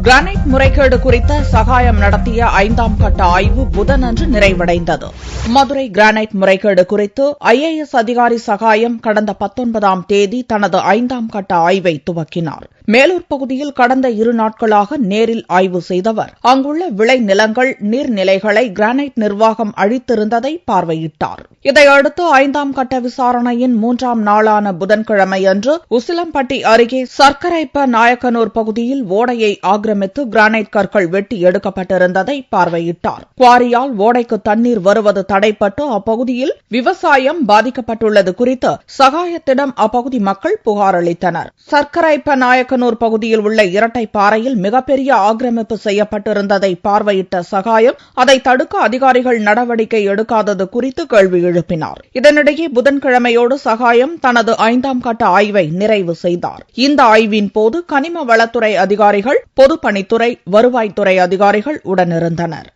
Granite முறைகேடு குறித்த சகாயம் நடத்திய 5ஆம் கட்ட ஆய்வு புதனன்று நிறைவடைந்தது. மதுரை கிரானைட் முறைகேடு குறித்து IAS அதிகாரி சகாயம் கடந்த 19ஆம் தேதி தனது 5ஆம் கட்ட ஆய்வை துவக்கினார். மேலூர் பகுதியில் கடந்த 2 நாட்களாக நேரில் ஆய்வு செய்தவர் அங்குள்ள விளை நிலங்கள், நீர்நிலைகளை கிரானைட் நிர்வாகம் அழித்திருந்ததை பார்வையிட்டார். இதையடுத்து 5ஆம் கட்ட விசாரணையின் 3ஆம் நாளான புதன்கிழமையன்று உசிலம்பட்டி அருகே சர்க்கரைப்ப நாயக்கனூர் பகுதியில் ஓடையை ஆக்கிரமித்து கிரானைட் கற்கள் வெட்டி எடுக்கப்பட்டிருந்ததை பார்வையிட்டார். குவாரியால் ஓடைக்கு தண்ணீர் வருவது தடைப்பட்டு அப்பகுதியில் விவசாயம் பாதிக்கப்பட்டுள்ளது குறித்து சகாயத்திடம் அப்பகுதி மக்கள் புகார் அளித்தனர். சர்க்கரைப்ப நாயக்கனூர் பகுதியில் உள்ள இரட்டை பாறையில் மிகப்பெரிய ஆக்கிரமிப்பு செய்யப்பட்டிருந்ததை பார்வையிட்ட சகாயம் அதை தடுக்க அதிகாரிகள் நடவடிக்கை எடுக்காதது குறித்து கேள்வி எழுப்பினார். இதனிடையே புதன்கிழமையோடு சகாயம் தனது 5ஆம் கட்ட ஆய்வை நிறைவு செய்தார். இந்த ஆய்வின் போது கனிம வளத்துறை அதிகாரிகள், பொதுப்பணித்துறை, வருவாய்த்துறை அதிகாரிகள் உடனிருந்தனர்.